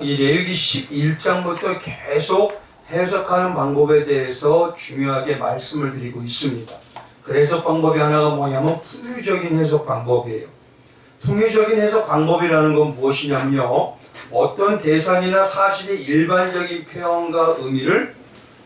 이 레위기 11장부터 계속 해석하는 방법에 대해서 중요하게 말씀을 드리고 있습니다. 그 해석 방법이 하나가 뭐냐면 풍유적인 해석 방법이에요. 풍유적인 해석 방법이라는 건 무엇이냐면요, 어떤 대상이나 사실의 일반적인 표현과 의미를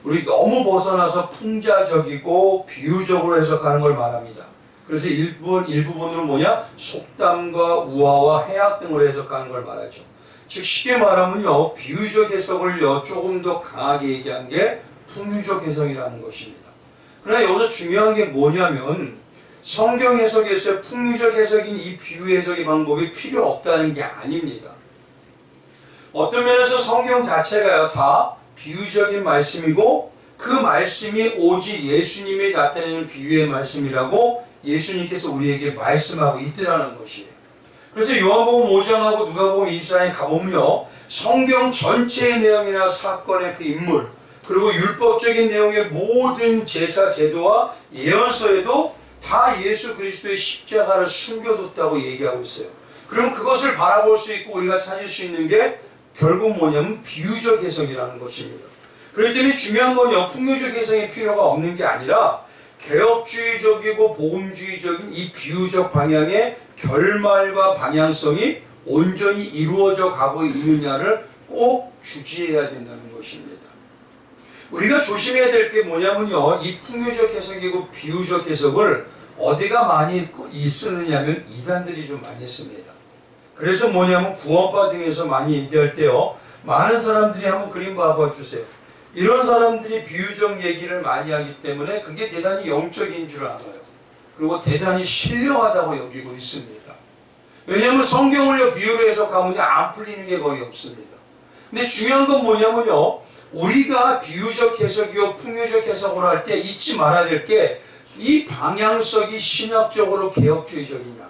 우리 너무 벗어나서 풍자적이고 비유적으로 해석하는 걸 말합니다. 그래서 일부분으로 뭐냐? 속담과 우화와 해학 등으로 해석하는 걸 말하죠. 즉 쉽게 말하면요, 비유적 해석을요 조금 더 강하게 얘기한 게 풍유적 해석이라는 것입니다. 그러나 여기서 중요한 게 뭐냐면 성경 해석에서 풍유적 해석인 이 비유 해석의 방법이 필요 없다는 게 아닙니다. 어떤 면에서 성경 자체가 다 비유적인 말씀이고 그 말씀이 오직 예수님이 나타내는 비유의 말씀이라고 예수님께서 우리에게 말씀하고 있더라는 것이에요. 그래서 요한복음 5장하고 누가복음 24장에 가보면요, 성경 전체의 내용이나 사건의 그 인물, 그리고 율법적인 내용의 모든 제사 제도와 예언서에도 다 예수 그리스도의 십자가를 숨겨뒀다고 얘기하고 있어요. 그럼 그것을 바라볼 수 있고 우리가 찾을 수 있는 게 결국 뭐냐면 비유적 해석이라는 것입니다. 그렇기 때문에 중요한 건요, 풍요적 해석의 필요가 없는 게 아니라 개혁주의적이고 복음주의적인 이 비유적 방향의 결말과 방향성이 온전히 이루어져 가고 있느냐를 꼭 주지해야 된다는 것입니다. 우리가 조심해야 될 게 뭐냐면요, 이 풍요적 해석이고 비유적 해석을 어디가 많이 쓰느냐면 이단들이 좀 많이 씁니다. 그래서 뭐냐면 구원파 등에서 많이 얘기할 때요, 많은 사람들이 한번 그림 봐주세요. 이런 사람들이 비유적 얘기를 많이 하기 때문에 그게 대단히 영적인 줄 알아요. 그리고 대단히 신령하다고 여기고 있습니다. 왜냐하면 성경을요 비유로 해석하면 안 풀리는 게 거의 없습니다. 근데 중요한 건 뭐냐면요, 우리가 비유적 해석이요 풍유적 해석을 할 때 잊지 말아야 될 게 이 방향성이 신학적으로 개혁주의적이냐,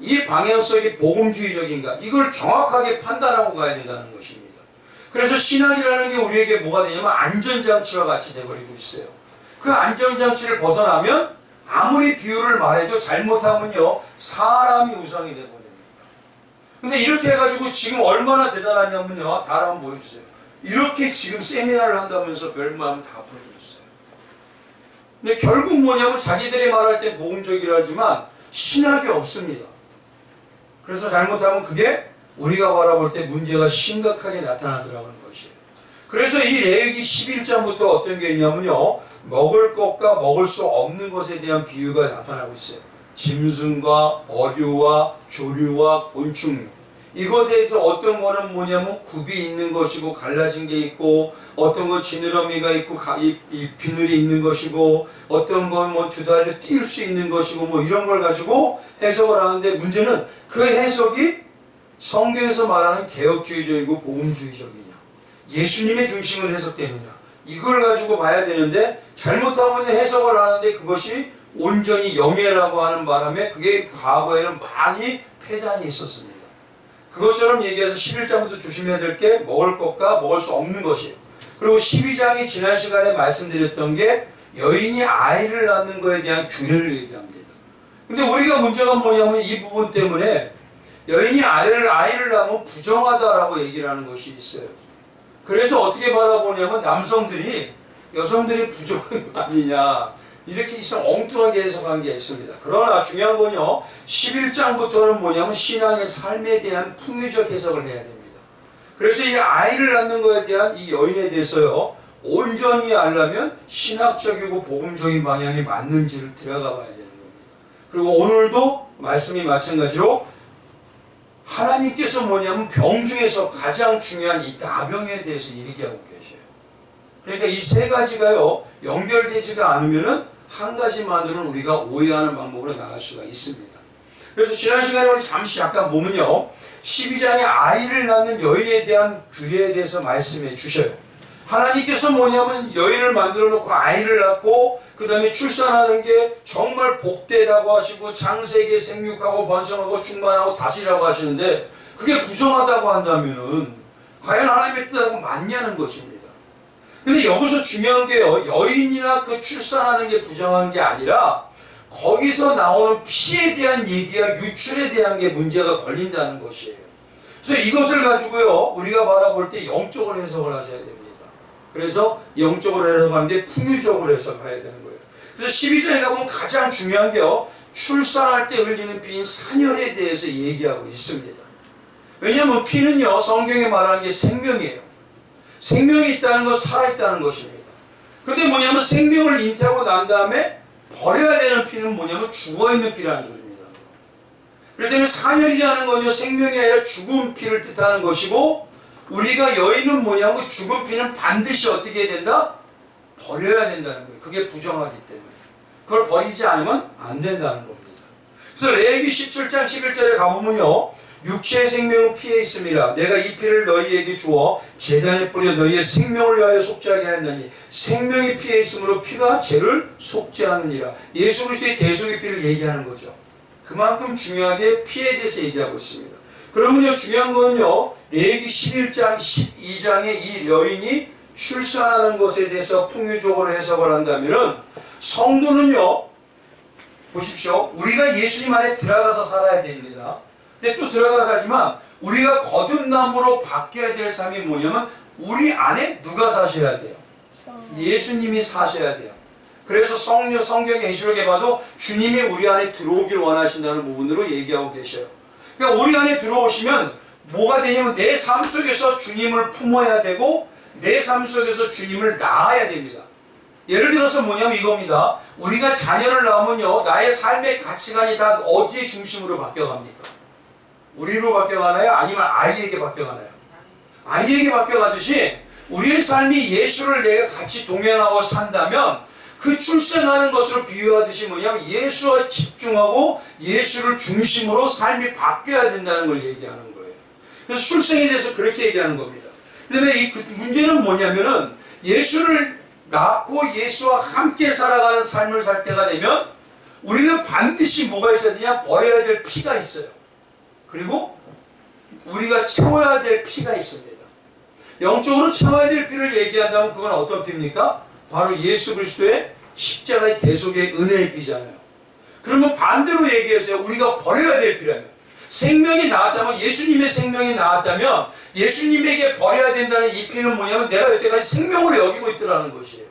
이 방향성이 복음주의적인가, 이걸 정확하게 판단하고 가야 된다는 것입니다. 그래서 신학이라는 게 우리에게 뭐가 되냐면 안전장치와 같이 돼버리고 있어요. 그 안전장치를 벗어나면 아무리 비유를 말해도 잘못하면요 사람이 우상이 돼버립니다. 근데 이렇게 해가지고 지금 얼마나 대단하냐면요, 다 한번 보여주세요. 이렇게 지금 세미나를 한다면서 별마음 다 풀어줬어요. 근데 결국 뭐냐면 자기들이 말할 때 복음적이라 하지만 신학이 없습니다. 그래서 잘못하면 그게 우리가 바라볼 때 문제가 심각하게 나타나더라고는 것이에요. 그래서 이 레위기 11장부터 어떤 게 있냐면요, 먹을 것과 먹을 수 없는 것에 대한 비유가 나타나고 있어요. 짐승과 어류와 조류와 곤충류, 이것에 대해서 어떤 거는 뭐냐면 굽이 있는 것이고 갈라진 게 있고, 어떤 건 지느러미가 있고 이 비늘이 있는 것이고, 어떤 건 뭐 두 달에 뛸 수 있는 것이고, 뭐 이런 걸 가지고 해석을 하는데, 문제는 그 해석이 성경에서 말하는 개혁주의적이고 복음주의적이냐, 예수님의 중심으로 해석되느냐, 이걸 가지고 봐야 되는데 잘못하면 해석을 하는데 그것이 온전히 영예라고 하는 바람에 그게 과거에는 많이 폐단이 있었습니다. 그것처럼 얘기해서 11장부터 조심해야 될 게 먹을 것과 먹을 수 없는 것이에요. 그리고 12장이 지난 시간에 말씀드렸던 게 여인이 아이를 낳는 것에 대한 규례를 얘기합니다. 근데 우리가 문제가 뭐냐면 이 부분 때문에 여인이 아이를 낳으면 부정하다라고 얘기를 하는 것이 있어요. 그래서 어떻게 바라보냐면 남성들이 여성들이 부정한 거 아니냐, 이렇게 엉뚱하게 해석한 게 있습니다. 그러나 중요한 건요, 11장부터는 뭐냐면 신앙의 삶에 대한 풍유적 해석을 해야 됩니다. 그래서 이 아이를 낳는 것에 대한 이 여인에 대해서요, 온전히 알려면 신학적이고 복음적인 방향이 맞는지를 들어가 봐야 되는 겁니다. 그리고 오늘도 말씀이 마찬가지로 하나님께서 뭐냐면 병 중에서 가장 중요한 이 나병에 대해서 얘기하고 계셔요. 그러니까 이 세 가지가요 연결되지가 않으면은 한 가지만으로는 우리가 오해하는 방법으로 나갈 수가 있습니다. 그래서 지난 시간에 우리 잠시 약간 보면요, 12장에 아이를 낳는 여인에 대한 규례에 대해서 말씀해 주셔요. 하나님께서 뭐냐면 여인을 만들어 놓고 아이를 낳고 그 다음에 출산하는 게 정말 복되다고 하시고 창세기에 생육하고 번성하고 충만하고 다스리라고 하시는데, 그게 부정하다고 한다면은 과연 하나님의 뜻하고 맞냐는 것입니다. 근데 여기서 중요한 게요, 여인이나 그 출산하는 게 부정한 게 아니라 거기서 나오는 피에 대한 얘기와 유출에 대한 게 문제가 걸린다는 것이에요. 그래서 이것을 가지고요, 우리가 바라볼 때 영적으로 해석을 하셔야 됩니다. 그래서 영적으로 해석하는데 풍유적으로 해석해야 되는 거예요. 그래서 12장에 가보면 가장 중요한 게요, 출산할 때 흘리는 피인 산혈에 대해서 얘기하고 있습니다. 왜냐하면 피는요, 성경에 말하는 게 생명이에요. 생명이 있다는 건 살아있다는 것입니다. 근데 뭐냐면 생명을 잉태하고 난 다음에 버려야 되는 피는 뭐냐면 죽어있는 피라는 소리입니다. 그렇기 때문에 산혈이라는 건요, 생명이 아니라 죽은 피를 뜻하는 것이고, 우리가 여인은 뭐냐면 죽은 피는 반드시 어떻게 해야 된다? 버려야 된다는 거예요. 그게 부정하기 때문에. 그걸 버리지 않으면 안 된다는 겁니다. 그래서 레위기 17장 11절에 가보면요, 육체의 생명은 피에 있습니다. 내가 이 피를 너희에게 주어 제단에 뿌려 너희의 생명을 위하여 속죄하게 하였나니 생명이 피에 있으므로 피가 죄를 속죄하느니라. 예수 그리스도의 대속의 피를 얘기하는 거죠. 그만큼 중요하게 피에 대해서 얘기하고 있습니다. 그러면요, 중요한 거는요, 레위기 11장 12장의 이 여인이 출산하는 것에 대해서 풍유적으로 해석을 한다면은, 성도는요, 보십시오, 우리가 예수님 안에 들어가서 살아야 됩니다. 근데 또 들어가서 하지만 우리가 거듭남으로 바뀌어야 될 삶이 뭐냐면 우리 안에 누가 사셔야 돼요? 예수님이 사셔야 돼요. 그래서 성경 계시록에 봐도 주님이 우리 안에 들어오길 원하신다는 부분으로 얘기하고 계셔요. 그러니까 우리 안에 들어오시면 뭐가 되냐면 내 삶 속에서 주님을 품어야 되고 내 삶 속에서 주님을 낳아야 됩니다. 예를 들어서 뭐냐면 이겁니다. 우리가 자녀를 낳으면요, 나의 삶의 가치관이 다 어디에 중심으로 바뀌어갑니까? 우리로 바뀌어가나요? 아니면 아이에게 바뀌어가나요? 아이에게 바뀌어가듯이 우리의 삶이 예수를 내가 같이 동행하고 산다면 그 출생하는 것으로 비유하듯이 뭐냐면 예수와 집중하고 예수를 중심으로 삶이 바뀌어야 된다는 걸 얘기하는 거예요. 그래서 출생에 대해서 그렇게 얘기하는 겁니다. 그다음에 이 문제는 뭐냐면은 예수를 낳고 예수와 함께 살아가는 삶을 살 때가 되면 우리는 반드시 뭐가 있어야 되냐? 버려야 될 피가 있어요. 그리고 우리가 채워야 될 피가 있습니다. 영적으로 채워야 될 피를 얘기한다면 그건 어떤 피입니까? 바로 예수 그리스도의 십자가의 대속의 은혜의 피잖아요. 그러면 반대로 얘기해서요, 우리가 버려야 될 피라면, 생명이 나왔다면, 예수님의 생명이 나왔다면 예수님에게 버려야 된다는 이 피는 뭐냐면 내가 여태까지 생명으로 여기고 있더라는 것이에요.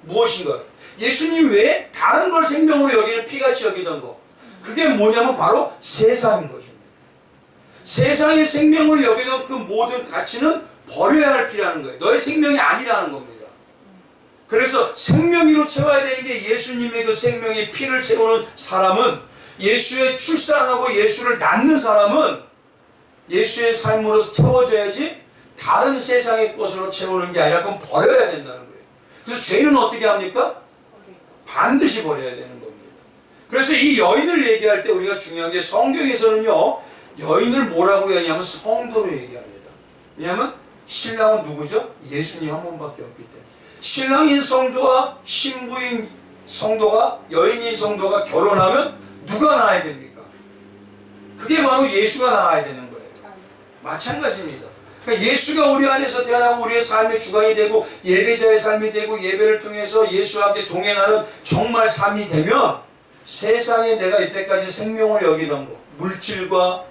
무엇인가? 예수님 외에 다른 걸 생명으로 여기는 피같이 여기던 거, 그게 뭐냐면 바로 세상인 것입니다. 세상의 생명으로 여기는 그 모든 가치는 버려야 할 피라는 거예요. 너의 생명이 아니라는 겁니다. 그래서 생명으로 채워야 되는 게 예수님의 그 생명의 피를 채우는 사람은, 예수의 출산하고 예수를 낳는 사람은 예수의 삶으로 채워져야지 다른 세상의 것으로 채우는 게 아니라 그건 버려야 된다는 거예요. 그래서 죄는 어떻게 합니까? 반드시 버려야 되는 겁니다. 그래서 이 여인을 얘기할 때 우리가 중요한 게 성경에서는요, 여인을 뭐라고 얘기하냐면 성도로 얘기합니다. 왜냐하면 신랑은 누구죠? 예수님 한 분밖에 없기 때문에. 신랑인 성도와 신부인 성도가, 여인인 성도가 결혼하면 누가 낳아야 됩니까? 그게 바로 예수가 낳아야 되는 거예요. 마찬가지입니다. 그러니까 예수가 우리 안에서 태어나고 우리의 삶의 주관이 되고 예배자의 삶이 되고 예배를 통해서 예수와 함께 동행하는 정말 삶이 되면 세상에 내가 이때까지 생명을 여기던 것, 물질과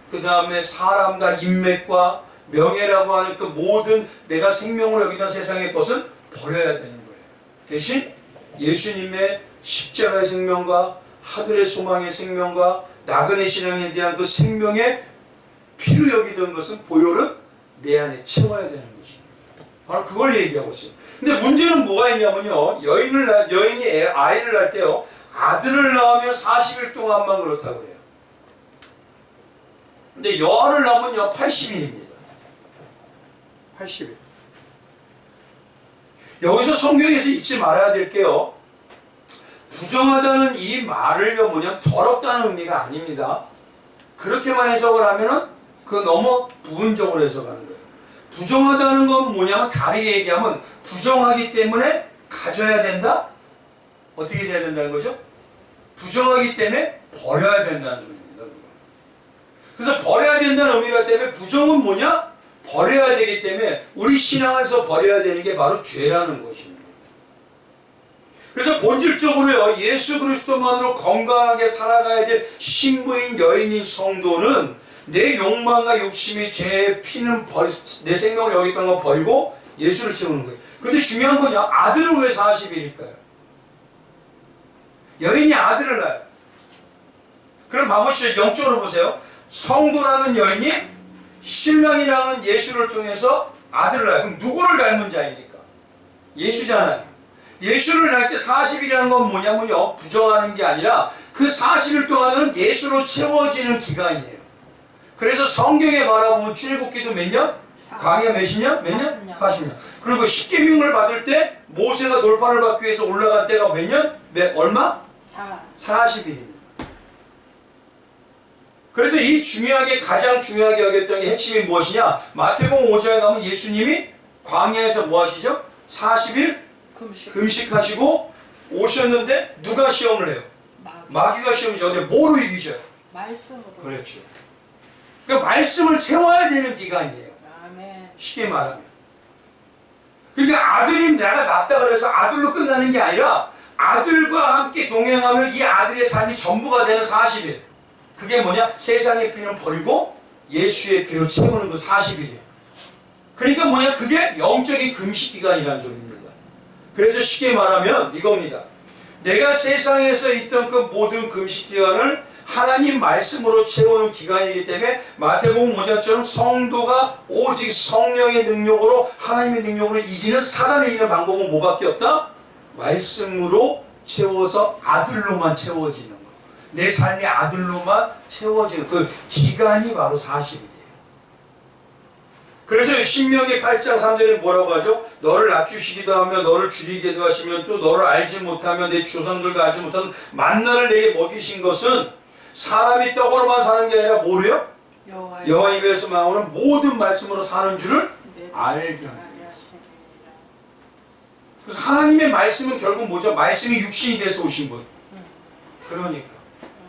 그 다음에 사람과 인맥과 명예라고 하는 그 모든 내가 생명을 여기던 세상의 것은 버려야 되는 거예요. 대신 예수님의 십자가의 생명과 하늘의 소망의 생명과 나그네 신앙에 대한 그 생명의 피로 여기던 것은 보혈은 내 안에 채워야 되는 것입니다. 바로 그걸 얘기하고 있어요. 근데 문제는 뭐가 있냐면요, 여인이 아이를 낳을 때요, 아들을 낳으면 40일 동안만 그렇다고 해요. 근데 여아를 낳으면요 80일입니다. 80일. 여기서 성경에서 잊지 말아야 될 게요, 부정하다는 이 말을요 뭐냐면 더럽다는 의미가 아닙니다. 그렇게만 해석을 하면은 그 너무 부분적으로 해석하는 거예요. 부정하다는 건 뭐냐면 다르게 얘기하면 부정하기 때문에 가져야 된다? 어떻게 돼야 된다는 거죠? 부정하기 때문에 버려야 된다는 소리입니다. 그래서 버려야 된다는 의미가 때문에 부정은 뭐냐? 버려야 되기 때문에 우리 신앙 안에서 버려야 되는 게 바로 죄라는 것입니다. 그래서 본질적으로요, 예수 그리스도만으로 건강하게 살아가야 될 신부인 여인인 성도는 내 욕망과 욕심이 제 피는 내 생명을 여기 있던 거 버리고 예수를 채우는 거예요. 근데 중요한 건요, 아들은 왜 40일일까요? 여인이 아들을 낳아요. 그럼 봐보시죠. 영적으로 보세요. 성도라는 여인이 신랑이라는 예수를 통해서 아들을 낳아요. 그럼 누구를 닮은 자입니까? 예수잖아요. 예수를 낳을 때 40일이라는 건 뭐냐면요, 부정하는 게 아니라 그 40일 동안은 예수로 채워지는 기간이에요. 그래서 성경에 바라보면 출애굽기도 몇 년? 광야 몇십 년? 몇 년? 40년. 그리고 십계명을 받을 때 모세가 돌판을 받기 위해서 올라간 때가 몇 년? 얼마? 40일입니다. 그래서 이 가장 중요하게 여겼던 게 핵심이 무엇이냐? 마태복음 5장에 가면 예수님이 광야에서 뭐 하시죠? 40일 금식하시고 오셨는데 누가 시험을 해요? 마귀가 시험이죠. 근데 뭐로 이기셔요? 말씀으로. 그렇죠. 그러니까 말씀을 채워야 되는 기간이에요. 아멘. 쉽게 말하면. 그러니까 아들이 내가 낳았다 그래서 아들로 끝나는 게 아니라 아들과 함께 동행하면 이 아들의 삶이 전부가 되는 40일. 그게 뭐냐? 세상의 피는 버리고 예수의 피로 채우는 그 40일이에요. 그러니까 뭐냐? 그게 영적인 금식 기간이라는 소리입니다. 그래서 쉽게 말하면 이겁니다. 내가 세상에서 있던 그 모든 금식 기간을 하나님 말씀으로 채우는 기간이기 때문에 마태복음 5장처럼 성도가 오직 성령의 능력으로 하나님의 능력으로 이기는 사단을 이기는 방법은 뭐밖에 없다? 말씀으로 채워서 아들로만 채워지는 거. 내 삶의 아들로만 채워지는 그 기간이 바로 40일이에요. 그래서 신명기 8장 3절에 뭐라고 하죠? 너를 낮추시기도 하며 너를 줄이기도 하시면 또 너를 알지 못하며 내 조상들과 알지 못하는 만나를 내게 먹이신 것은 사람이 떡으로만 사는 게 아니라 뭐래요? 여호와 입에서 나오는 모든 말씀으로 사는 줄을 알게 하는 거예요. 그래서 하나님의 말씀은 결국 뭐죠? 말씀이 육신이 돼서 오신 분. 그러니까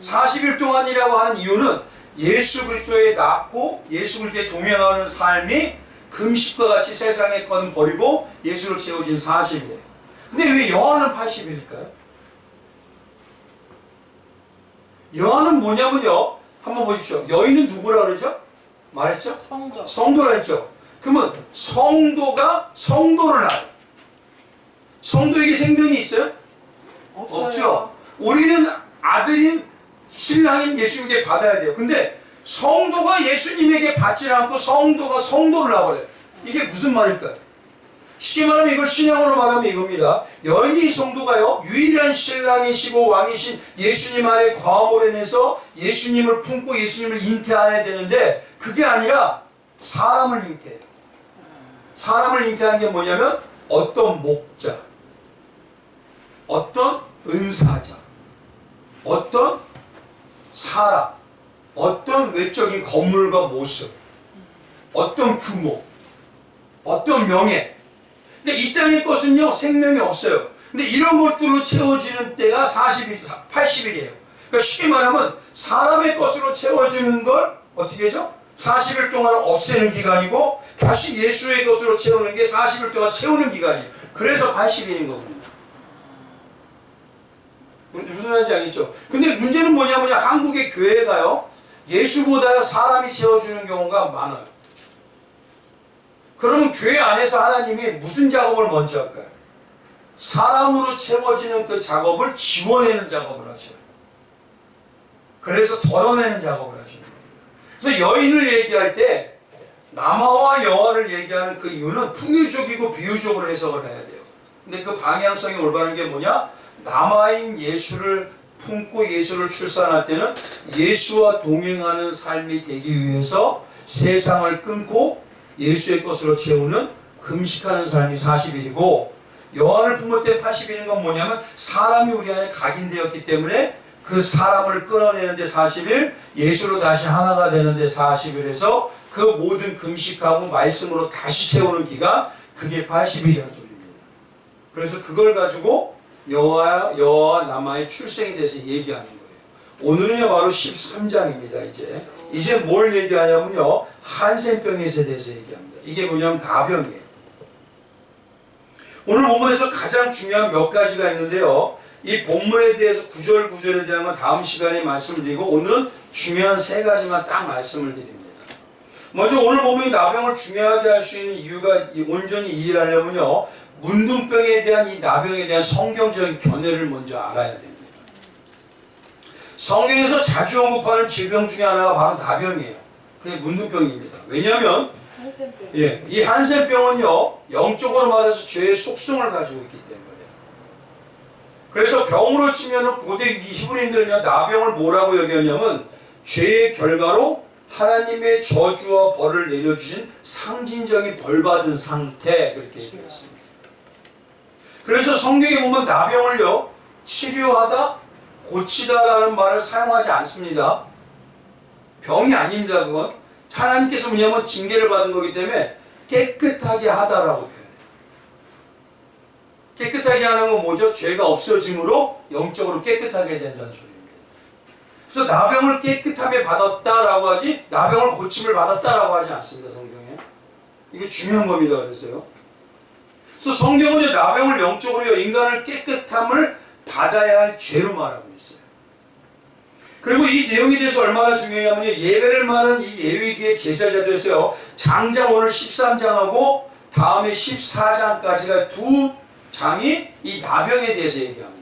40일 동안이라고 하는 이유는 예수 그리스도에 낳고 예수 그리스도에 동행하는 삶이 금식과 같이 세상의 건 버리고 예수로 채워진 40일이에요. 근데 왜 요한은 80일일까요? 요한은 뭐냐면요, 한번 보십시오. 여인은 누구라 그러죠? 말했죠? 성도라 했죠. 그러면 성도가 성도를 낳아요. 성도에게 생명이 있어요? 없죠. 우리는 아들인 신랑인 예수님에게 받아야 돼요. 근데 성도가 예수님에게 받지 않고 성도가 성도를 낳아버려요. 이게 무슨 말일까요? 쉽게 말하면 이걸 신앙으로 말하면 이겁니다. 여인이 성도가요, 유일한 신랑이시고 왕이신 예수님 안에 과물에 내서 예수님을 품고 예수님을 잉태해야 되는데 그게 아니라 사람을 잉태해요. 사람을 잉태하는 게 뭐냐면 어떤 목자, 어떤 은사자, 어떤 사람, 어떤 외적인 건물과 모습, 어떤 규모, 어떤 명예. 근데 이 땅의 것은요, 생명이 없어요. 근데 이런 것들로 채워지는 때가 80일이에요. 그러니까 쉽게 말하면 사람의 것으로 채워주는 걸 어떻게 하죠? 40일 동안 없애는 기간이고 다시 예수의 것으로 채우는 게 40일 동안 채우는 기간이에요. 그래서 80일인 겁니다. 무슨 말인지 알겠죠? 근데 문제는 뭐냐면 한국의 교회가요, 예수보다 사람이 채워주는 경우가 많아요. 그러면 교회 안에서 하나님이 무슨 작업을 먼저 할까요? 사람으로 채워지는 그 작업을 지워내는 작업을 하셔요. 그래서 덜어내는 작업을 하시는 거예요. 그래서 여인을 얘기할 때 남아와 여아를 얘기하는 그 이유는 풍유적이고 비유적으로 해석을 해야 돼요. 근데 그 방향성이 올바른 게 뭐냐? 남아인 예수를 품고 예수를 출산할 때는 예수와 동행하는 삶이 되기 위해서 세상을 끊고 예수의 것으로 채우는 금식하는 삶이 40일이고 여아를 품을 때 80일인 건 뭐냐면 사람이 우리 안에 각인되었기 때문에 그 사람을 끊어내는데 40일, 예수로 다시 하나가 되는데 40일에서 그 모든 금식하고 말씀으로 다시 채우는 기간, 그게 80일이라는 소리입니다. 그래서 그걸 가지고 여호와 남아의 출생에 대해서 얘기하는 거예요. 오늘은 바로 13장입니다. 이제 뭘 얘기하냐면요, 한센병에 대해서 얘기합니다. 이게 뭐냐면 다병이에요. 오늘 본문에서 가장 중요한 몇 가지가 있는데요, 이 본문에 대해서 구절구절에 대한 건 다음 시간에 말씀드리고 오늘은 중요한 세 가지만 딱 말씀을 드립니다. 먼저 오늘 본문이 나병을 중요하게 할 수 있는 이유가 온전히 이해하려면요, 문둥병에 대한 이 나병에 대한 성경적인 견해를 먼저 알아야 됩니다. 성경에서 자주 언급하는 질병 중에 하나가 바로 나병이에요. 그게 문둥병입니다. 왜냐하면 이 한센병은요, 영적으로 말해서 죄의 속성을 가지고 있기 때문에. 그래서 병으로 치면은 고대 히브리인들은요, 나병을 뭐라고 여겼냐면 죄의 결과로 하나님의 저주와 벌을 내려주신 상징적인 벌받은 상태, 그렇게 얘기했습니다. 그래서 성경에 보면 나병을요, 치료하다, 고치다라는 말을 사용하지 않습니다. 병이 아닙니다. 그건 하나님께서 뭐냐면 징계를 받은 거기 때문에 깨끗하게 하다라고 표현해요. 깨끗하게 하는 건 뭐죠? 죄가 없어짐으로 영적으로 깨끗하게 된다는 소리입니다. 그래서 나병을 깨끗함에 받았다라고 하지 나병을 고침을 받았다라고 하지 않습니다. 성경에. 이게 중요한 겁니다. 그래서요. 그래서 성경은 나병을 영적으로 인간을 깨끗함을 받아야 할 죄로 말하고 있어요. 그리고 이 내용에 대해서 얼마나 중요하냐면 예배를 마는 이 예외기의 제사자들에서요, 장장 오늘 13장하고 다음에 14장까지가 두 장이 이 나병에 대해서 얘기합니다.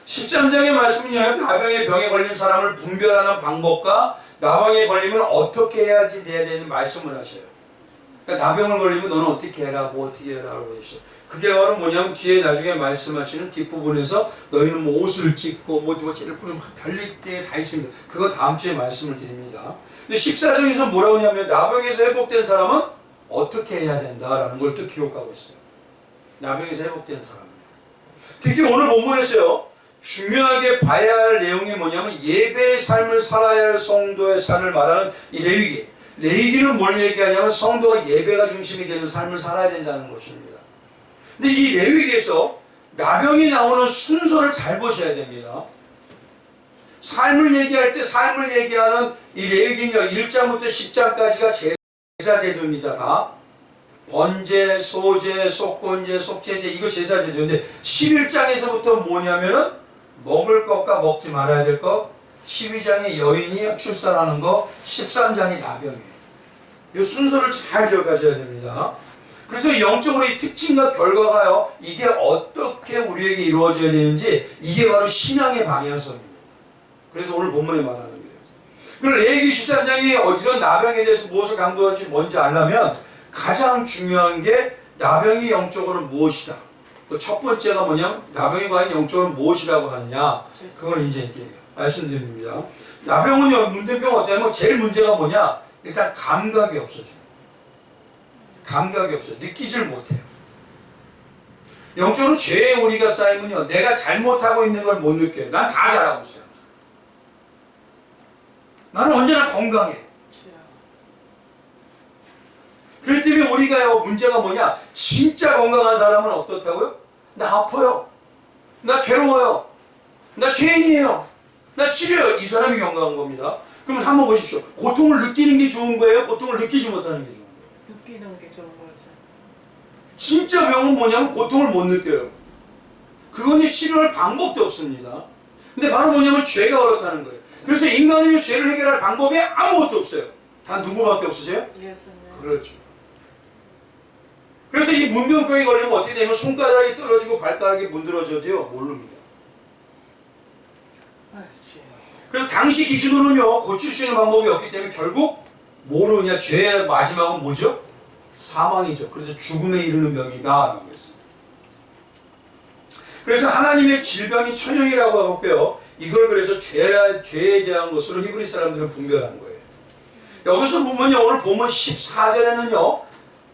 13장의 말씀은요, 나병의 병에 걸린 사람을 분별하는 방법과 나병에 걸리면 어떻게 해야지 돼야 되는 말씀을 하셔요. 그러니까 나병을 걸리면 너는 어떻게 해라, 뭐 어떻게 해라고 하셔요. 그게 바로 뭐냐면 뒤에 나중에 말씀하시는 뒷부분에서 너희는 뭐 옷을 찢고 뭐 쟤를 뿌리면 별릴 때 다 있습니다. 그거 다음 주에 말씀을 드립니다. 근데 14장에서 뭐라고 하냐면 나병에서 회복된 사람은 어떻게 해야 된다라는 걸 또 기록하고 있어요. 나병에서 회복된 사람. 특히 오늘 본문에서요, 중요하게 봐야 할 내용이 뭐냐면 예배의 삶을 살아야 할 성도의 삶을 말하는 이 레위기. 레위기는 뭘 얘기하냐면 성도가 예배가 중심이 되는 삶을 살아야 된다는 것입니다. 근데 이 레위기에서 나병이 나오는 순서를 잘 보셔야 됩니다. 삶을 얘기할 때 삶을 얘기하는 이 레위기는요, 1장부터 10장까지가 제사제도입니다. 다. 번제, 소제, 속건제, 속제제, 이거 제사제도인데 11장에서부터 뭐냐면은 먹을 것과 먹지 말아야 될 것, 12장에 여인이 출산하는 것, 13장이 나병이에요. 이 순서를 잘 기억하셔야 됩니다. 그래서 영적으로 이 특징과 결과가요, 이게 어떻게 우리에게 이루어져야 되는지, 이게 바로 신앙의 방향성입니다. 그래서 오늘 본문에 말하는 거예요. 그럼 레위기 13장이 이런 나병에 대해서 무엇을 강조하는지 먼저 알려면 가장 중요한 게 나병이 영적으로 무엇이다. 그 첫 번째가 뭐냐면 나병이 과연 영적으로 무엇이라고 하느냐, 그걸 이제 이렇게 말씀드립니다. 나병은요, 문제병 어때요? 제일 문제가 뭐냐? 일단 감각이 없어져요. 감각이 없어요. 느끼질 못해요. 영적으로 죄에 우리가 쌓이면요, 내가 잘못하고 있는 걸 못 느껴요. 난 다 잘하고 있어요. 나는 언제나 건강해. 그렇기 때문에 우리가요, 문제가 뭐냐? 진짜 건강한 사람은 어떻다고요? 나 아파요. 나 괴로워요. 나 죄인이에요. 나 치료해요. 이 사람이 건강한 겁니다. 그럼 한번 보십시오. 고통을 느끼는 게 좋은 거예요? 고통을 느끼지 못하는 게 좋은 거예요? 느끼는 게 좋은 거죠. 진짜 병은 뭐냐면 고통을 못 느껴요. 그건 치료할 방법도 없습니다. 근데 바로 뭐냐면 죄가 그렇다는 거예요. 그래서 인간은 죄를 해결할 방법이 아무것도 없어요. 다 누구밖에 없으세요? 예수님. 그렇죠. 그래서 이 문병병이 걸리면 어떻게 되면 손가락이 떨어지고 발가락이 문드러져도요, 모릅니다. 그래서 당시 기준으로는요, 고칠 수 있는 방법이 없기 때문에 결국 뭐느냐, 죄의 마지막은 뭐죠? 사망이죠. 그래서 죽음에 이르는 병이다 라고 했어요. 그래서 하나님의 질병이 천형이라고 하고요, 이걸 그래서 죄에 대한 것으로 히브리 사람들은 분별한 거예요. 여기서 보면요, 오늘 보면 14절에는요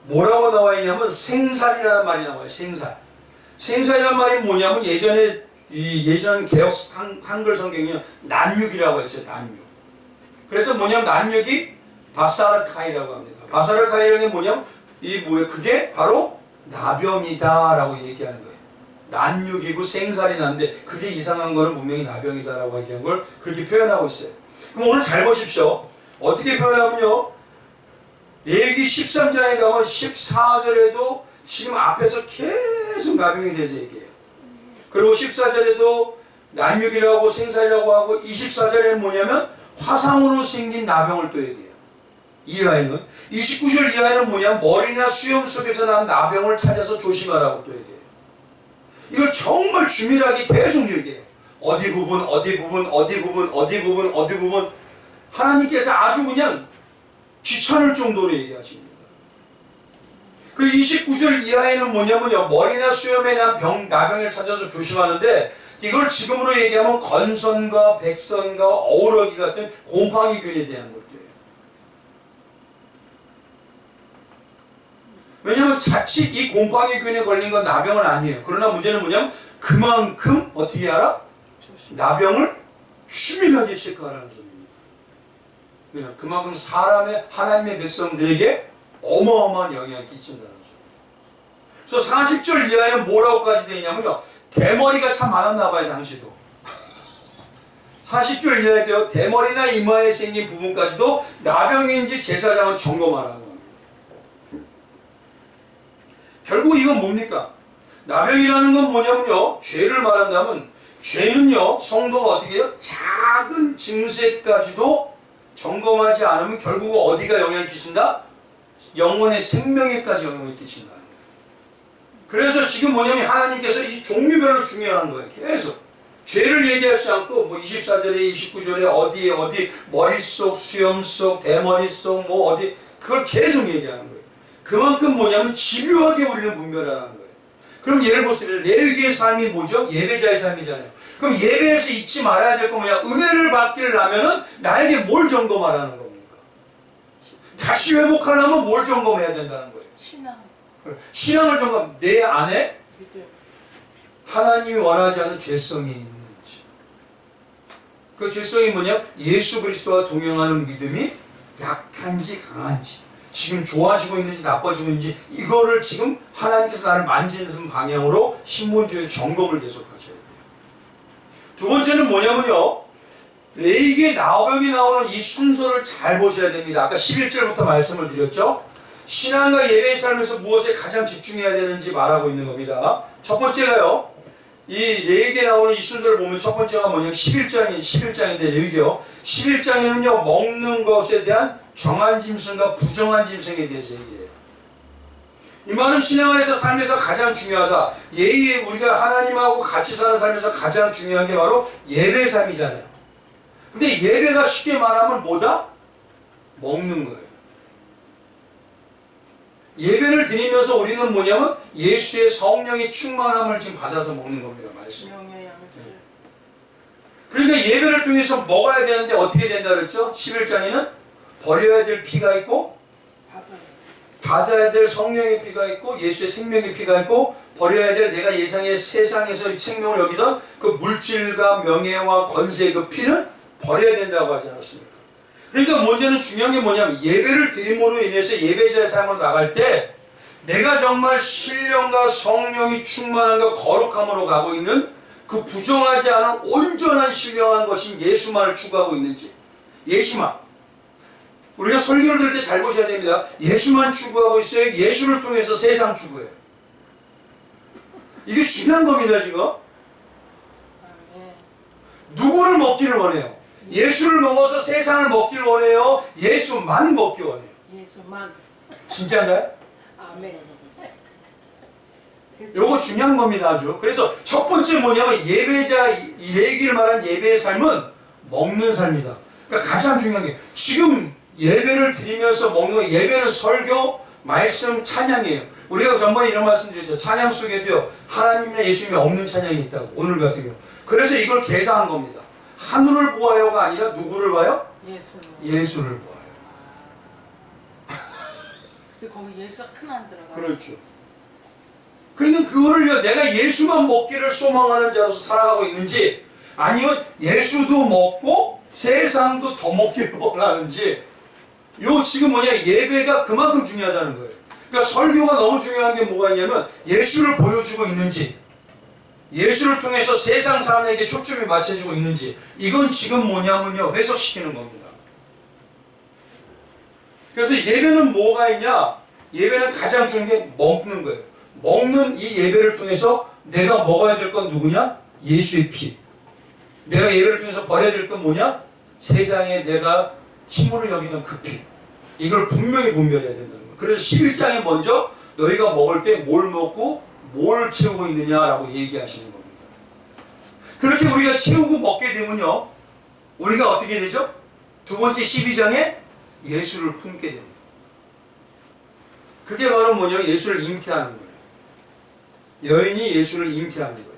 뭐라고 나와 있냐면 생살이라는 말이 나와요. 생살. 생살이라는 말이 뭐냐면 예전 개혁 한글 성경이요, 난육이라고 했어요. 난육. 그래서 뭐냐면 난육이 바사르카이라고 합니다. 바사르카이라는 게 뭐냐면 그게 바로 나병이다라고 얘기하는 거예요. 난육이고 생살이 나는데 그게 이상한 거는 분명히 나병이다라고 얘기한 걸 그렇게 표현하고 있어요. 그럼 오늘 잘 보십시오. 어떻게 표현하면요, 레위기 13장에 가면 14절에도 지금 앞에서 계속 나병에 대해서 얘기해요. 그리고 14절에도 난육이라고 생사이라고 하고 24절에는 뭐냐면 화상으로 생긴 나병을 또 얘기해요. 이하에는 29절 이하에는 뭐냐면 머리나 수염 속에서 난 나병을 찾아서 조심하라고 또 얘기해요. 이걸 정말 주밀하게 계속 얘기해요. 어디 부분 어디 부분 어디 부분 어디 부분 어디 부분 하나님께서 아주 그냥 귀찮을 정도로 얘기하십니다. 그리고 29절 이하에는 뭐냐면요, 머리나 수염에 난 나병을 찾아서 조심하는데 이걸 지금으로 얘기하면 건선과 백선과 어우러기 같은 곰팡이균에 대한 것들이에요. 왜냐하면 자칫 이 곰팡이균에 걸린 건 나병은 아니에요. 그러나 문제는 뭐냐면 그만큼 어떻게 알아? 나병을 추민하게 체크하라는 점입니다. 왜냐하면 그만큼 하나님의 백성들에게 어마어마한 영향을 끼친다는 거죠. 그래서 40절 이하에는 뭐라고까지 되어 있냐면요, 대머리가 참 많았나 봐요. 당시도 40절 이하에도요, 대머리나 이마에 생긴 부분까지도 나병인지 제사장은 점검하라는 겁니다. 결국 이건 뭡니까? 나병이라는 건 뭐냐면요, 죄를 말한다면 죄는요, 성도가 어떻게 해요? 작은 증세까지도 점검하지 않으면 결국 어디가 영향을 끼친다? 영혼의 생명에까지 영향을 끼친다는 거예요. 그래서 지금 뭐냐면 하나님께서 이 종류별로 중요한 거예요. 계속 죄를 얘기하지 않고 뭐 24절에 29절에 어디 머릿속, 수염 속, 대머리 속 뭐 어디 그걸 계속 얘기하는 거예요. 그만큼 뭐냐면 집요하게 우리는 분별하라는 거예요. 그럼 예를 보세요. 레위기의 삶이 뭐죠? 예배자의 삶이잖아요. 그럼 예배에서 잊지 말아야 될 거 뭐냐? 은혜를 받기를 하면은 나에게 뭘 점검하라는 겁니까? 다시 회복하려면 뭘 점검해야 된다는 거예요? 신앙을 점검. 내 안에 하나님이 원하지 않은 죄성이 있는지. 그 죄성이 뭐냐? 예수 그리스도와 동행하는 믿음이 약한지 강한지, 지금 좋아지고 있는지 나빠지고 있는지, 이거를 지금 하나님께서 나를 만지는 방향으로 신문주의 점검을 계속 하셔야 돼요. 두 번째는 뭐냐면요, 레위기의 나병이 나오는 이 순서를 잘 보셔야 됩니다. 아까 11절부터 말씀을 드렸죠. 신앙과 예배의 삶에서 무엇에 가장 집중해야 되는지 말하고 있는 겁니다. 첫 번째가요, 이 레위기에 나오는 이 순서를 보면 첫 번째가 뭐냐면 11장인데 레위기요, 11장에는요 먹는 것에 대한 정한 짐승과 부정한 짐승에 대해서 얘기해요. 이 말은 신앙에서 삶에서 가장 중요하다. 우리가 하나님하고 같이 사는 삶에서 가장 중요한 게 바로 예배 삶이잖아요. 근데 예배가 쉽게 말하면 뭐다? 먹는 거예요. 예배를 드리면서 우리는 뭐냐면 예수의 성령의 충만함을 지금 받아서 먹는 겁니다. 말씀. 그러니까 예배를 통해서 먹어야 되는데 어떻게 된다 그랬죠? 11장에는 버려야 될 피가 있고 받아야 될 성령의 피가 있고 예수의 생명의 피가 있고 버려야 될 내가 세상에서 생명을 여기던 그 물질과 명예와 권세, 그 피는 버려야 된다고 하지 않았습니까? 그러니까 문제는 중요한 게 뭐냐면 예배를 드림으로 인해서 예배자의 삶으로 나갈 때 내가 정말 신령과 성령이 충만함과 거룩함으로 가고 있는 그 부정하지 않은 온전한 신령한 것인 예수만을 추구하고 있는지, 예수만. 우리가 설교를 들을 때 잘 보셔야 됩니다. 예수만 추구하고 있어요? 예수를 통해서 세상 추구해요? 이게 중요한 겁니다, 지금. 누구를 먹기를 원해요? 예수를 먹어서 세상을 먹기를 원해요? 예수만 먹기 원해요? 예수만. 진짜인가요? 아멘. 요거 중요한 겁니다, 아주. 그래서 첫 번째 뭐냐면 예배자, 이 레위기를 말한 예배의 삶은 먹는 삶이다. 그러니까 가장 중요한 게 지금 예배를 드리면서 먹는 예배는 설교, 말씀, 찬양이에요. 우리가 전번에 이런 말씀 드렸죠. 찬양 속에도요, 하나님이나 예수님이 없는 찬양이 있다고. 오늘 같은 경우. 그래서 이걸 계산한 겁니다. 하늘을 보아요가 아니라 누구를 봐요? 예수를 보아요. 근데 거기 예수 하나 안 들어가. 그렇죠. 그러니까 그거를 내가 예수만 먹기를 소망하는 자로서 살아가고 있는지, 아니면 예수도 먹고 세상도 더 먹기를 원하는지, 요 지금 뭐냐, 예배가 그만큼 중요하다는 거예요. 그러니까 설교가 너무 중요한 게 뭐가 있냐면 예수를 보여주고 있는지, 예수를 통해서 세상 사람에게 초점이 맞춰지고 있는지, 이건 지금 뭐냐면요, 해석시키는 겁니다. 그래서 예배는 뭐가 있냐? 예배는 가장 중요한 게 먹는 거예요. 먹는 이 예배를 통해서 내가 먹어야 될 건 누구냐? 예수의 피. 내가 예배를 통해서 버려야 될 건 뭐냐? 세상에 내가 힘으로 여기던 그 피. 이걸 분명히 분별해야 된다는 거예요. 그래서 11장에 먼저 너희가 먹을 때 뭘 먹고 뭘 채우고 있느냐라고 얘기하시는 겁니다. 그렇게 우리가 채우고 먹게 되면요, 우리가 어떻게 되죠? 두 번째 12장에 예수를 품게 됩니다. 그게 바로 뭐냐면 예수를 잉태하는 거예요. 여인이 예수를 잉태하는 거예요.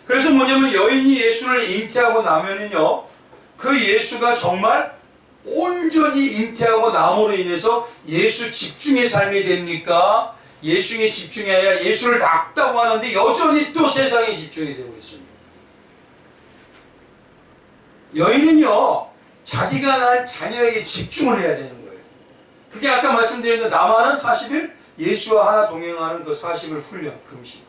그래서 뭐냐면 여인이 예수를 잉태하고 나면은요, 그 예수가 정말 온전히 잉태하고 남으로 인해서 예수 집중의 삶이 됩니까? 예수에 집중이 아니라 예수를 닦다고 하는데 여전히 또 세상에 집중이 되고 있습니다. 여인은요, 자기가 낳은 자녀에게 집중을 해야 되는 거예요. 그게 아까 말씀드린 그 남아는 40일, 예수와 하나 동행하는 그 40일 훈련, 금식.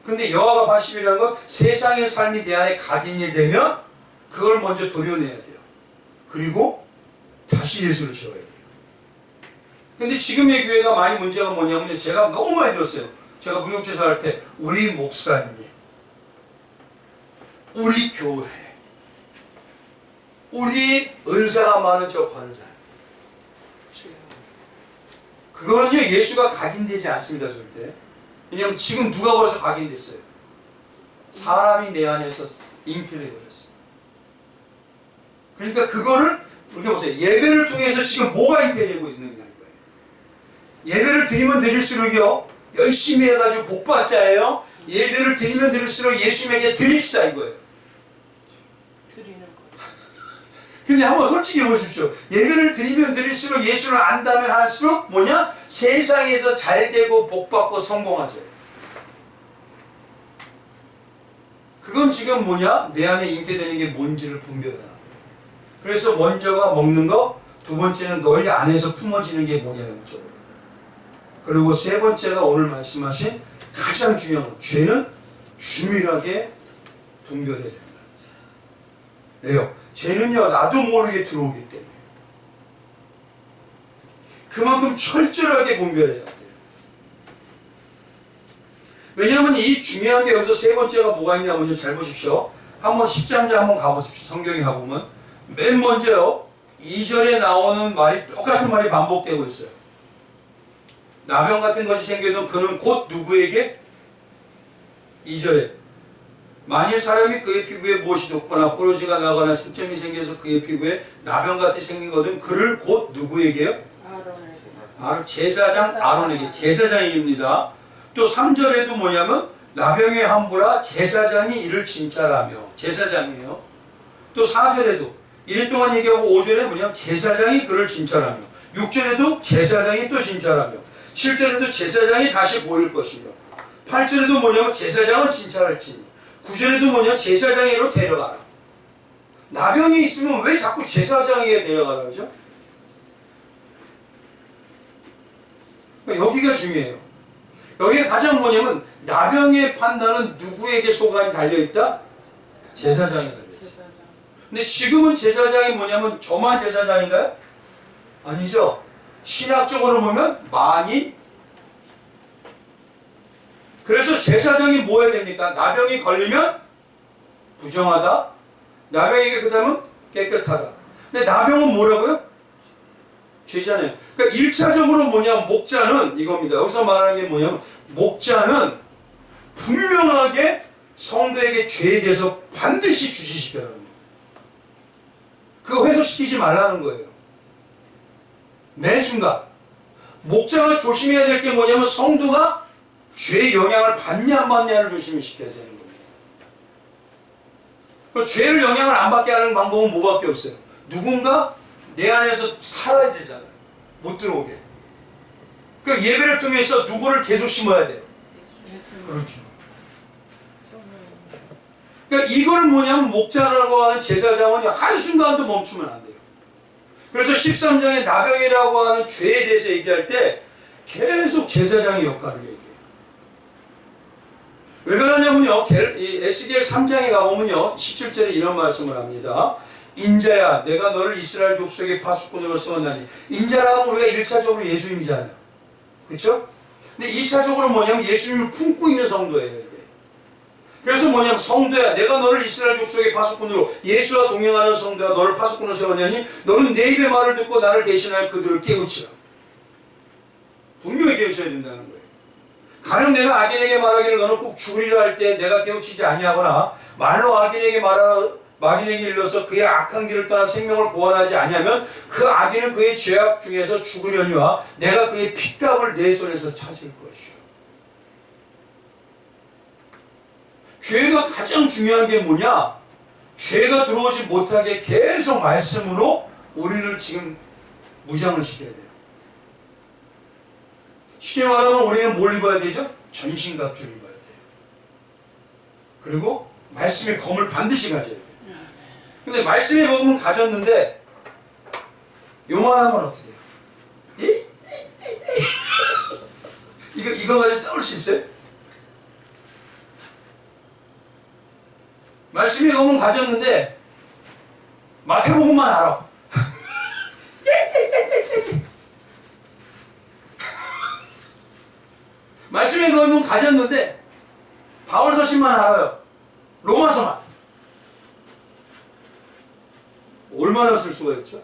근데 여호와가 80일이라는 건 세상의 삶이 내 안에 각인이 되면 그걸 먼저 도려내야 돼요. 그리고 다시 예수를 채워야 돼요. 근데 지금의 교회가 많이 문제가 뭐냐면 제가 너무 많이 들었어요. 제가 무역지사 할 때 우리 목사님, 우리 교회, 우리 은사가 많은 저 권사. 그거는요, 예수가 각인되지 않습니다, 절대. 왜냐하면 지금 누가 벌써 각인됐어요. 사람이 내 안에서 잉태되어 버렸어요. 그러니까 그거를 이렇게 보세요. 예배를 통해서 지금 뭐가 잉태되고 있느냐 이거예요. 예배를 드리면 드릴수록요, 열심히 해가지고 복받자예요. 예배를 드리면 드릴수록 예수님에게 드립시다 이거예요. 드리는 거. 근데 한번 솔직히 보십시오. 예배를 드리면 드릴수록 예수를 안다면 할수록 뭐냐? 세상에서 잘되고 복받고 성공하죠. 그건 지금 뭐냐? 내 안에 잉태되는 게 뭔지를 분별하라. 그래서 먼저가 먹는 거, 두 번째는 너희 안에서 품어지는 게 뭐냐는 거죠. 그리고 세 번째가 오늘 말씀하신 가장 중요한 것, 죄는 주밀하게 분별해야 된다. 왜요? 죄는요, 나도 모르게 들어오기 때문에. 그만큼 철저하게 분별해야 돼요. 왜냐하면 이 중요한 게 여기서 세 번째가 뭐가 있냐면요, 잘 보십시오. 한번 10장에 한번 가보십시오. 성경에 가보면. 맨 먼저요, 2절에 나오는 말이, 똑같은 말이 반복되고 있어요. 나병 같은 것이 생겨도 그는 곧 누구에게? 2절에 만일 사람이 그의 피부에 무엇이 돋거나 포로지가 나거나 승점이 생겨서 그의 피부에 나병 같이 생기거든 그를 곧 누구에게요? 아론에게. 바로 제사장 아론에게. 제사장입니다. 또 3절에도 뭐냐면 나병에 함부라 제사장이 이를 진찰하며. 제사장이에요. 또 4절에도 이래 동안 얘기하고 5절에 뭐냐면 제사장이 그를 진찰하며. 6절에도 제사장이 또 진찰하며. 7절에도 제사장이 다시 보일 것이며. 8절에도 뭐냐면 제사장은 진찰할지니. 9절에도 뭐냐면 제사장에게로 데려가라. 나병이 있으면 왜 자꾸 제사장에게 데려가라 그러죠? 여기가 중요해요. 여기가 가장 뭐냐면 나병의 판단은 누구에게 소관이 달려있다? 제사장에 달려있어요. 제사장. 근데 지금은 제사장이 뭐냐면 저만 제사장인가요? 아니죠. 신학적으로 보면 많이. 그래서 제사장이 뭐 해야 됩니까? 나병이 걸리면 부정하다. 나병이 깨끗하면 깨끗하다. 근데 나병은 뭐라고요? 죄잖아요. 그러니까 1차적으로 뭐냐면 목자는 이겁니다. 여기서 말하는 게 뭐냐면 목자는 분명하게 성도에게 죄에 대해서 반드시 주시시켜라는 거예요. 그거 회소시키지 말라는 거예요. 매 순간. 목자가 조심해야 될 게 뭐냐면 성도가 죄의 영향을 받냐 안 받냐를 조심히 시켜야 되는 겁니다. 죄를 영향을 안 받게 하는 방법은 뭐밖에 없어요. 누군가 내 안에서 살아야 되잖아요. 못 들어오게. 그럼 예배를 통해서 누구를 계속 심어야 돼요. 예수님. 그렇죠. 성령. 그러니까 이걸 뭐냐면 목자라고 하는 제사장은 한순간도 멈추면 안 돼요. 그래서 13장에 나병이라고 하는 죄에 대해서 얘기할 때 계속 제사장의 역할을 얘기해요. 왜 그러냐면요, 에스겔 3장에 가보면요, 17절에 이런 말씀을 합니다. 인자야, 내가 너를 이스라엘 족속의 파수꾼으로 세웠나니. 인자라면 우리가 1차적으로 예수님이잖아요. 그렇죠? 근데 2차적으로 뭐냐면 예수님을 품고 있는 성도예요. 이게. 그래서 뭐냐면 성도야, 내가 너를 이스라엘 족속의 파수꾼으로 예수와 동행하는 성도야 너를 파수꾼으로 세웠냐니 너는 내 입의 말을 듣고 나를 대신하여 그들을 깨우치라. 분명히 깨우쳐야 된다는 거예요. 가령 내가 악인에게 말하기를 너는 꼭 죽으리라 할 때 내가 깨우치지 아니하거나 말로 악인에게 일러서 그의 악한 길을 떠나 생명을 구원하지 아니하면 그 악인은 그의 죄악 중에서 죽으려니와 내가 그의 핏값을 내 손에서 찾을 것이요. 죄가 가장 중요한 게 뭐냐? 죄가 들어오지 못하게 계속 말씀으로 우리를 지금 무장을 시켜야 돼요. 쉽게 말하면 우리는 뭘 입어야 되죠? 전신갑주를 입어야 돼요. 그리고 말씀의 검을 반드시 가져야 돼요. 근데 말씀의 검은 가졌는데 요만하면 어떻게 해요? 이거 가지고 싸울 수 있어요? 말씀의 검은 가졌는데 마태복음만 알아. 말씀의 검은 가졌는데 바울서신만 알아요. 로마서만. 얼마나 쓸 수가 있죠?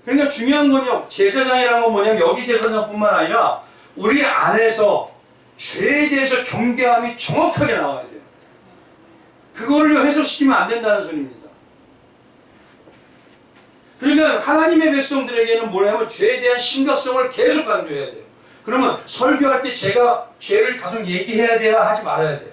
그러니까 중요한 건요, 제사장이라는 건 뭐냐면 여기 제사장뿐만 아니라 우리 안에서 죄에 대해서 경계함이 정확하게 나와야 돼요. 그거를 해석시키면 안 된다는 소리입니다. 그러니까 하나님의 백성들에게는 뭐냐면 죄에 대한 심각성을 계속 강조해야 돼요. 그러면 설교할 때 제가 죄를 계속 얘기해야 돼야 하지 말아야 돼요.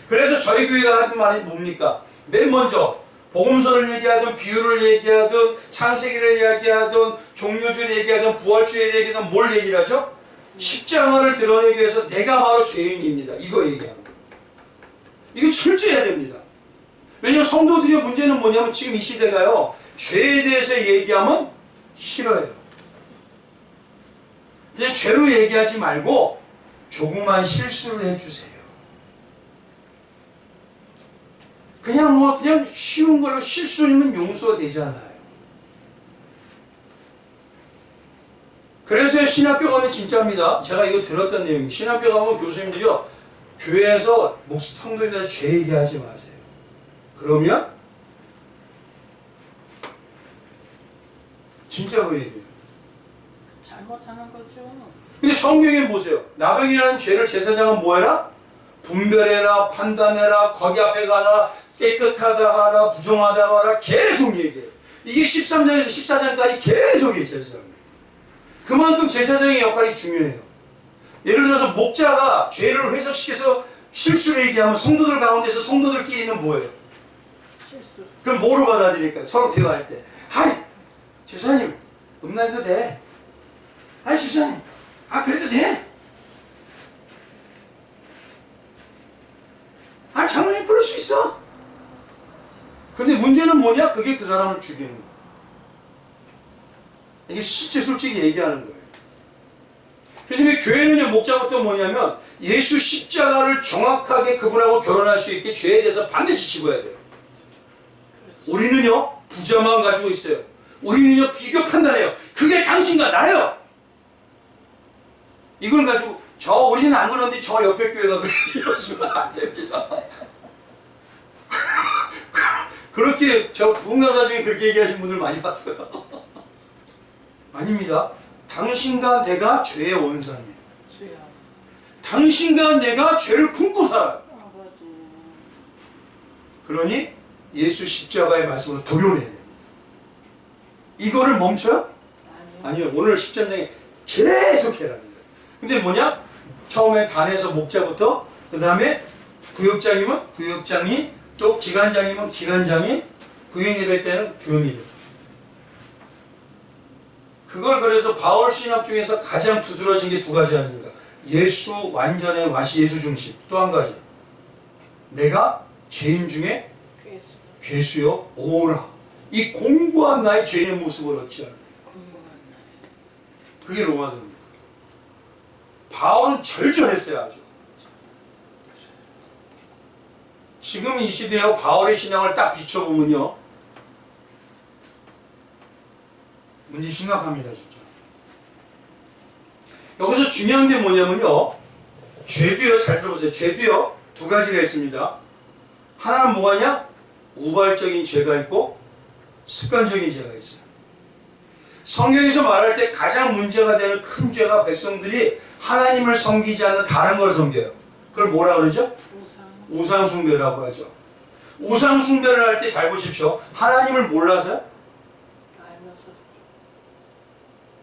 그래서 저희 교회가 하는 말이 뭡니까? 맨 먼저 복음서를 얘기하든 비유를 얘기하든 창세기를 얘기하든 종료주를 얘기하든 부활주를 얘기하든 뭘 얘기를 하죠? 십자가를 드러내기 위해서 내가 바로 죄인입니다. 이거 얘기하는 거예요. 이거 철저해야 됩니다. 왜냐하면 성도들의 문제는 뭐냐면 지금 이 시대가요, 죄에 대해서 얘기하면 싫어해요. 그냥 죄로 얘기하지 말고 조그만 실수를 해주세요. 그냥 쉬운 걸로 실수이면 용서가 되잖아요. 그래서 신학교 가면 진짜입니다. 제가 이거 들었던 내용이, 신학교 가면 교수님들이요, 교회에서 성도님들한테 죄 얘기하지 마세요. 그러면 진짜 그래야 돼요. 잘못하는 거죠. 근데 성경에 보세요. 나병이라는 죄를 제사장은 뭐해라? 분별해라, 판단해라, 거기 앞에 가라, 깨끗하다 하라, 부정하다 하라, 계속 얘기해요. 이게 13장에서 14장까지 계속 얘기해요, 제사장이. 그만큼 제사장의 역할이 중요해요. 예를 들어서 목자가 죄를 회석시켜서 실수를 얘기하면 성도들 가운데서 성도들끼리는 뭐예요? 실수. 그럼 뭐로 받아들일까요? 서로 대화할 때. 하이! 집사님, 음란해도 돼. 아니, 집사님, 그래도 돼. 장로님 그럴 수 있어. 근데 문제는 뭐냐? 그게 그 사람을 죽이는 거야. 이게 실제 솔직히 얘기하는 거예요. 그런데 교회는요, 목자부터 뭐냐면 예수 십자가를 정확하게 그분하고 결혼할 수 있게 죄에 대해서 반드시 집어야 돼요. 우리는요, 부자만 가지고 있어요. 우리는요, 비교 판단해요. 그게 당신과 나예요. 이걸 가지고 우리는 안 그러는데 저 옆에 교회가 그래. 이러시면 안 됩니다. 그렇게 저 부흥가사 중에 그렇게 얘기하신 분들 많이 봤어요. 아닙니다. 당신과 내가 죄의 원상이에요. 주야. 당신과 내가 죄를 품고 살아요. 아버지. 그러니 예수 십자가의 말씀으로 도려내야 됩니다. 이거를 멈춰요? 아니요. 아니요. 오늘 10장에 계속 해라는 거예요. 근데 뭐냐? 처음에 단에서 목자부터, 그 다음에 구역장이면 구역장이, 또 기관장이면 기관장이, 부흥예배 때는 부흥예배. 그걸 그래서 바울 신학 중에서 가장 두드러진 게 두 가지 아닙니까? 예수 완전의 와시, 예수 중심. 또 한 가지, 내가 죄인 중에 괴수. 괴수요 오라. 이 공고한 나의 죄의 모습을 어찌하라. 공부한 날. 그게 로마서입니다. 바울은 절절했어요, 아주. 지금 이 시대에 바울의 신앙을 딱 비춰보면요, 문제 심각합니다, 진짜. 여기서 중요한 게 뭐냐면요. 죄도요. 잘 들어보세요. 죄도요. 두 가지가 있습니다. 하나는 뭐가냐? 우발적인 죄가 있고 습관적인 죄가 있어요. 성경에서 말할 때 가장 문제가 되는 큰 죄가 백성들이 하나님을 섬기지 않는 다른 걸 섬겨요. 그걸 뭐라 그러죠? 우상숭배라고 하죠. 우상숭배를 할 때 잘 보십시오. 하나님을 몰라서요? 알면서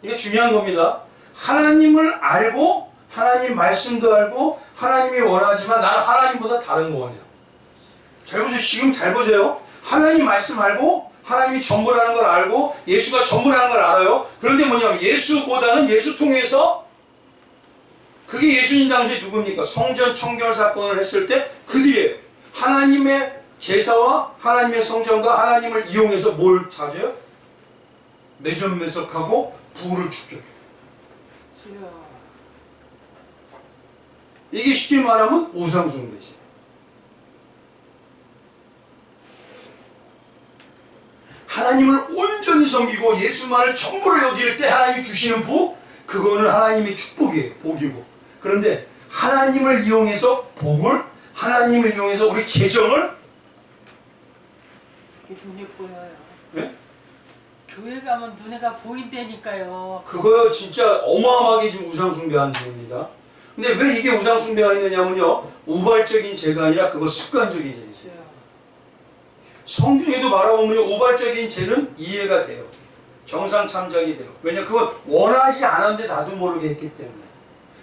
이게 중요한 겁니다. 하나님을 알고 하나님 말씀도 알고 하나님이 원하지만 나는 하나님보다 다른 거 원해요. 잘 보세요. 지금 잘 보세요. 하나님 말씀 알고 하나님이 전부라는 걸 알고 예수가 전부라는 걸 알아요. 그런데 뭐냐면 예수보다는 예수 통해서 그게 예수님 당시에 누굽니까? 성전 청결 사건을 했을 때 그들이에요. 하나님의 제사와 하나님의 성전과 하나님을 이용해서 뭘 찾아요? 매점매석하고 부를 축적해요. 주여. 이게 쉽게 말하면 우상숭배지. 하나님을 온전히 섬기고 예수만을 전부로 여길 때 하나님이 주시는 부, 그거는 하나님의 축복이에요. 복이고. 그런데 하나님을 이용해서 복을, 하나님을 이용해서 우리 재정을, 그게 눈에 보여요. 네? 교회 가면 눈에가 보인다니까요. 그거 진짜 어마어마하게 지금 우상숭배하는 죄입니다. 근데 왜 이게 우상숭배가 있느냐면요, 우발적인 죄가 아니라 그거 습관적인 죄예요. 주여. 성경에도 말해보면 우발적인 죄는 이해가 돼요. 정상 참작이 돼요. 왜냐 그건 원하지 않았는데 나도 모르게 했기 때문에.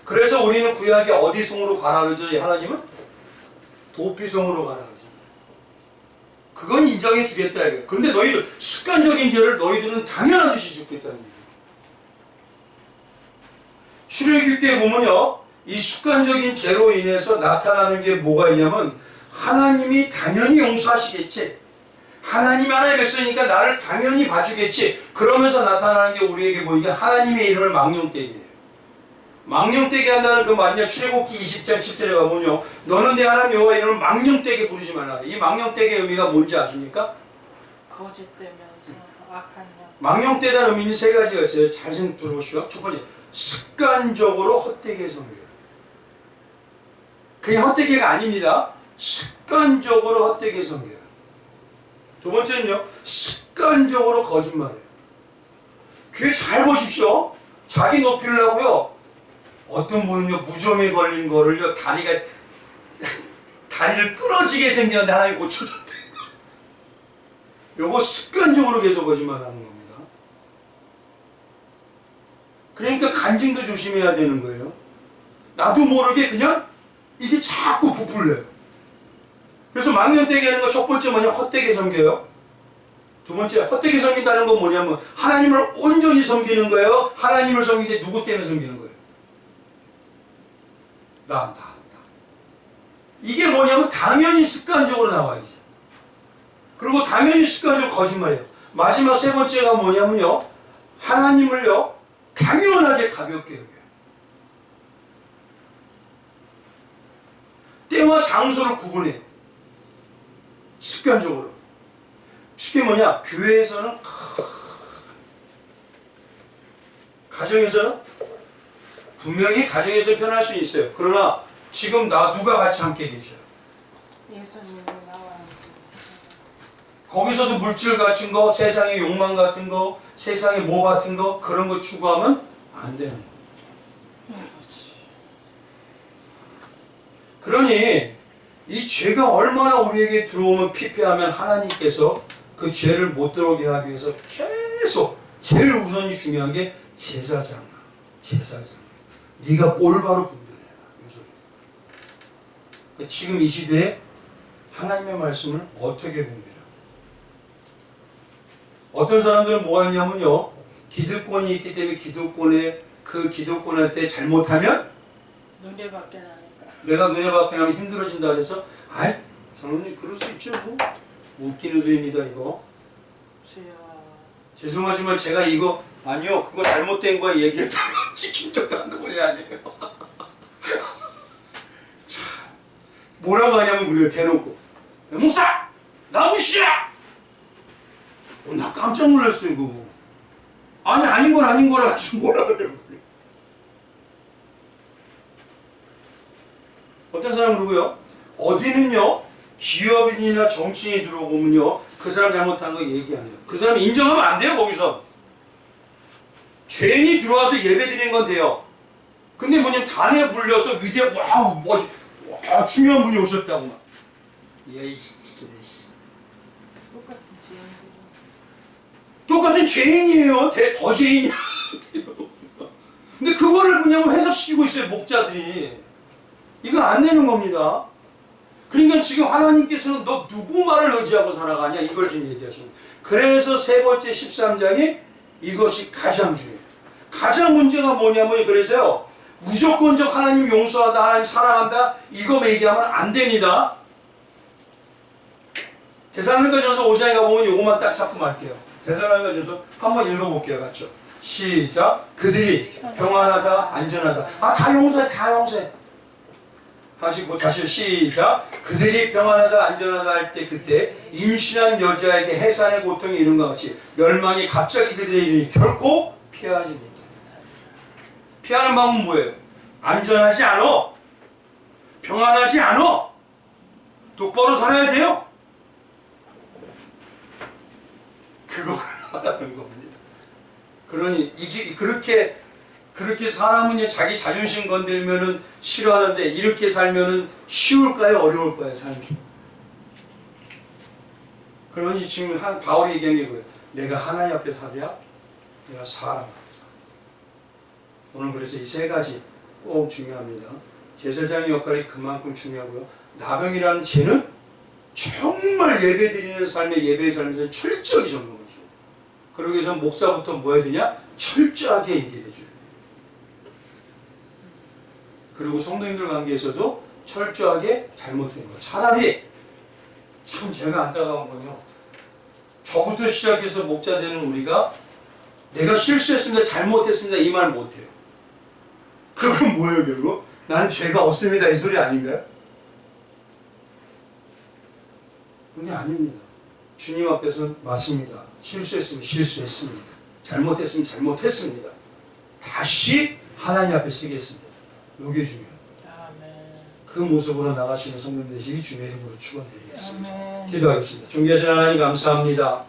그래서 우리는 구약에 어디 성으로 가라 그러죠? 하나님은 도피성으로 가라 그러죠. 그건 인정해 주겠다 이거예요. 그런데 너희들 습관적인 죄를 너희들은 당연한 듯이 짓고 있다는 얘기예요. 출애굽기에 보면요, 이 습관적인 죄로 인해서 나타나는 게 뭐가 있냐면 하나님이 당연히 용서하시겠지. 하나님 하나의 백성이니까 나를 당연히 봐주겠지. 그러면서 나타나는 게 우리에게 보이는 게 하나님의 이름을 망령되게. 망령되게 한다는 그 말이냐. 출애굽기 20장 10절에 가면요, 너는 내 하나님 여호와 이름을 망령되게 부르지 말라. 이 망령되게 의미가 뭔지 아십니까? 거짓되면서 악한 영. 망령되다는 의미는 세 가지가 있어요. 잘 들어보시오. 첫 번째, 습관적으로 헛되게 섬겨요. 그냥 헛되게가 아닙니다. 습관적으로 헛되게 섬겨요. 두 번째는요, 습관적으로 거짓말해요. 귀에 잘 보십시오. 자기 높이려고요, 어떤 분은요, 무좀에 걸린 거를요, 다리를 끊어지게 생겼는데 하나님 고쳐줬대. 요거 습관적으로 계속 거짓말하는 겁니다. 그러니까 간증도 조심해야 되는 거예요. 나도 모르게 그냥 이게 자꾸 부풀려요. 그래서 망령되게 하는 거 첫 번째 뭐냐, 헛되게 섬겨요. 두 번째, 헛되게 섬긴다는 건 뭐냐면 하나님을 온전히 섬기는 거예요. 하나님을 섬기는데 누구 때문에 섬기는 거예요? 나. 이게 뭐냐면 당연히 습관적으로 나와야지. 그리고 당연히 습관적으로 거짓말이에요. 마지막 세 번째가 뭐냐면요, 하나님을요, 당연하게 가볍게 여겨요. 때와 장소를 구분해요. 습관적으로. 쉽게 뭐냐, 교회에서는 가정에서는 분명히 가정에서 편할 수 있어요. 그러나 지금 누가 같이 함께 계셔요? 예수님이 나와. 거기서도 물질 같은 거, 세상의 욕망 같은 거, 세상의 뭐 같은 거, 그런 거 추구하면 안 되는 거예요. 그러니 이 죄가 얼마나 우리에게 들어오면 피폐하면 하나님께서 그 죄를 못 들어오게 하기 위해서 계속 제일 우선이 중요한 게 제사장. 네가 올바로 분별해라. 지금 이 시대에 하나님의 말씀을 어떻게 분별해요? 어떤 사람들은 뭐가 있냐면요, 기득권이 있기 때문에 그 기득권한테 잘못하면 눈에 밖에 나니까. 내가 눈에 밖에 나면 힘들어진다 그래서, 아이 장로님 그럴 수 있죠. 뭐 웃기는 소리입니다 이거. 주여. 죄송하지만 제가 이거 아니요 그거 잘못된 거 얘기했다가 지킨 적도 한두 번이 아니에요. 참, 뭐라고 하냐면 우리가 대놓고 목사 나 무시야. 나 깜짝 놀랐어요 그거. 아니 아닌 건 아닌 거라 지금 뭐라 그래요. 어떤 사람은 누구요? 어디는요, 기업인이나 정치인이 들어오면요, 그 사람 잘못한 거 얘기 안 해요. 그 사람 인정하면 안 돼요, 거기서. 죄인이 들어와서 예배 드리는 건 돼요. 근데 뭐냐면 단에 불려서 위대해, 와, 중요한 분이 오셨다고 막. 예이씨. 똑같은 지연들이. 똑같은 죄인이에요. 더 죄인이야. 근데 그거를 그냥 해석시키고 있어요, 목자들이. 이거 안 되는 겁니다. 그러니까 지금 하나님께서는 너 누구 말을 의지하고 살아가냐, 이걸 지금 얘기하시는 거예요. 그래서 세 번째 13장이 이것이 가장 중요해요. 가장 문제가 뭐냐면, 그래서요, 무조건적 하나님 용서한다, 하나님 사랑한다, 이거 얘기하면 안 됩니다. 데살로니가전서 5장에 가보면 이것만 딱 잡고 말게요. 데살로니가전서 한번 읽어볼게요. 같죠? 시작. 그들이 평안하다, 안전하다. 다 용서해, 다 용서해. 하시고 다시 시작. 그들이 평안하다, 안전하다 할 때 그때 임신한 여자에게 해산의 고통이 이른과 같이 멸망이 갑자기 그들의 이르니 결코 피하지 못한다. 피하는 방법은 뭐예요? 안전하지 않아. 평안하지 않아. 똑바로 살아야 돼요. 그걸 하라는 겁니다. 그러니 이게 그렇게 사람은 자기 자존심 건들면은 싫어하는데 이렇게 살면은 쉬울까요? 어려울까요? 삶이. 그러니 지금 바울이 얘기한 게 뭐예요? 내가 하나님 앞에 살아야, 내가 사람 앞에 살아. 오늘 그래서 이 세 가지 꼭 중요합니다. 제사장의 역할이 그만큼 중요하고요. 나병이라는 죄는 정말 예배드리는 삶의 예배의 삶에서 철저히 점검을 해줘야 돼요. 그러기 위해서 목사부터 뭐 해야 되냐? 철저하게 얘기를 해줘요. 그리고 성도님들 관계에서도 철저하게 잘못된 거. 차라리 참 제가 안타까운 건요, 저부터 시작해서 목자 되는 우리가 내가 실수했습니다, 잘못했습니다 이 말 못해요. 그건 뭐예요 결국? 난 죄가 없습니다 이 소리 아닌가요? 근데 아닙니다. 주님 앞에서는 맞습니다. 실수했으면 실수했습니다. 잘못했으면 잘못했습니다. 다시 하나님 앞에 쓰겠습니다. 이게 중요해요. 아멘. 그 모습으로 나가시는 성도님 되시기 주님의 이름으로 축원드리겠습니다. 아멘. 기도하겠습니다. 존귀하신 하나님 감사합니다.